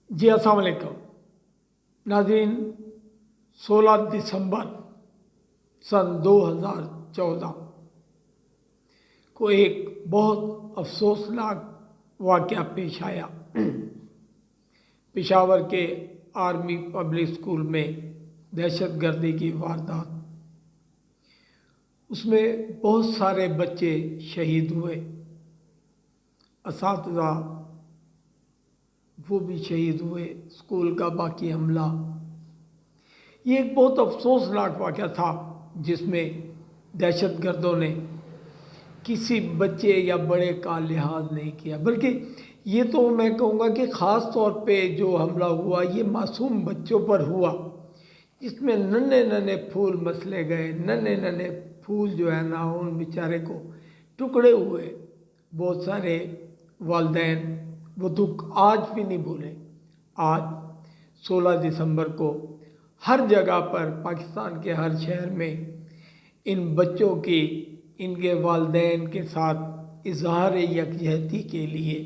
जी अस्सलाम वालेकुम नाज़रीन। 16 दिसंबर सन 2014 को एक बहुत अफसोसनाक वाक़या पेश आया। पेशावर के आर्मी पब्लिक स्कूल में दहशतगर्दी की वारदात, उसमें बहुत सारे बच्चे शहीद हुए, असातिज़ा वो भी शहीद हुए, स्कूल का बाकी हमला। ये एक बहुत अफसोसनाक वाक़या था जिसमें दहशतगर्दों ने किसी बच्चे या बड़े का लिहाज नहीं किया, बल्कि ये तो मैं कहूँगा कि ख़ास तौर पे जो हमला हुआ ये मासूम बच्चों पर हुआ, जिसमें नन्हे नन्हे फूल मसले गए, नन्हे नन्हे फूल जो है ना उन बेचारे को टुकड़े हुए। बहुत सारे वालिदैन वो दुख आज भी नहीं भूले। आज 16 दिसंबर को हर जगह पर, पाकिस्तान के हर शहर में इन बच्चों की, इनके वालिदैन के साथ इजहार यकजहती के लिए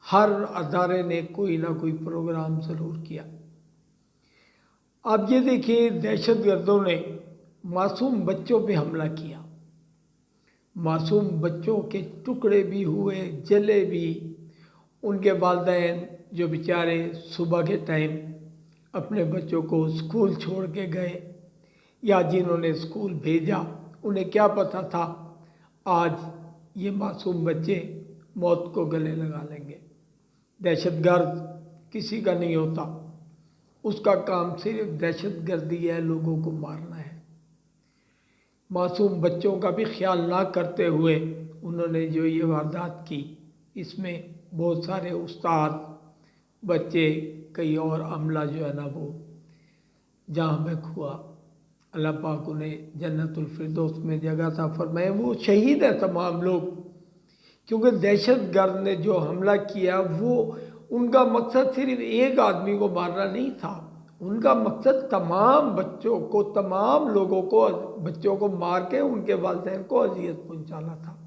हर अदारे ने कोई ना कोई प्रोग्राम ज़रूर किया। अब ये देखिए, दहशतगर्दों ने मासूम बच्चों पे हमला किया, मासूम बच्चों के टुकड़े भी हुए, जले भी। उनके वालिदैन जो बेचारे सुबह के टाइम अपने बच्चों को स्कूल छोड़ के गए या जिन्होंने स्कूल भेजा, उन्हें क्या पता था आज ये मासूम बच्चे मौत को गले लगा लेंगे। दहशतगर्द किसी का नहीं होता, उसका काम सिर्फ दहशतगर्दी है, लोगों को मारना है। मासूम बच्चों का भी ख्याल ना करते हुए उन्होंने जो ये वारदात की, इसमें बहुत सारे उस्ताद, बच्चे, कई और अमला जो है ना वो जहाँ में हुआ। अल्लाह पाक उन्हें जन्नतुल फिरदौस में जगह था फरमाए। वो शहीद है तमाम लोग, क्योंकि दहशतगर्द ने जो हमला किया वो उनका मकसद सिर्फ एक आदमी को मारना नहीं था, उनका मकसद तमाम बच्चों को, तमाम लोगों को, बच्चों को मार के उनके वालिदैन को अजियत पहुंचाना था।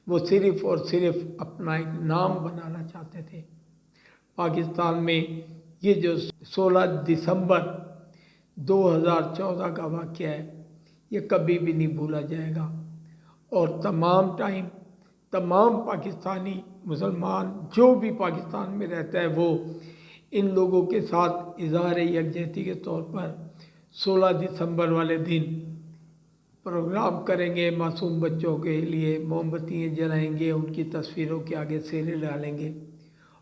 वो सिर्फ और सिर्फ अपना एक नाम बनाना चाहते थे। पाकिस्तान में ये जो 16 दिसंबर 2014 का वाक़या है, ये कभी भी नहीं भूला जाएगा। और तमाम टाइम तमाम पाकिस्तानी मुसलमान जो भी पाकिस्तान में रहता है वो इन लोगों के साथ इज़हार यकजहती के तौर पर 16 दिसंबर वाले दिन प्रोग्राम करेंगे। मासूम बच्चों के लिए मोमबत्तियाँ जलाएंगे, उनकी तस्वीरों के आगे सेहरे डालेंगे।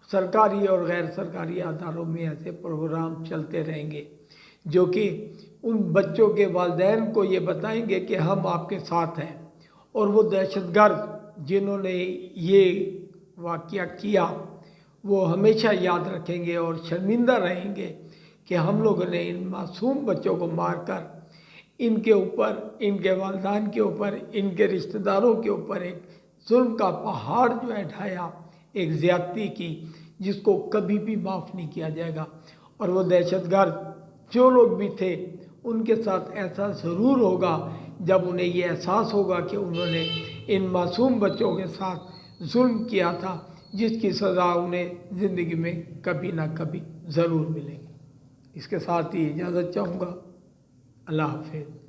सरकारी और गैर सरकारी अदारों में ऐसे प्रोग्राम चलते रहेंगे जो कि उन बच्चों के वालिदैन को ये बताएंगे कि हम आपके साथ हैं। और वो दहशतगर्द जिन्होंने ये वाक़या किया वो हमेशा याद रखेंगे और शर्मिंदा रहेंगे कि हम लोगों ने इन मासूम बच्चों को मारकर इनके ऊपर, इनके वालिदैन के ऊपर, इनके रिश्तेदारों के ऊपर एक जुल्म का पहाड़ जो है ढाया, एक ज़्यादती की जिसको कभी भी माफ़ नहीं किया जाएगा। और वो दहशतगर्द जो लोग भी थे उनके साथ ऐसा ज़रूर होगा जब उन्हें ये एहसास होगा कि उन्होंने इन मासूम बच्चों के साथ जुल्म किया था, जिसकी सज़ा उन्हें ज़िंदगी में कभी ना कभी ज़रूर मिलेगी। इसके साथ ही इजाज़त चाहूँगा। अल्लाह हाफ़िज़।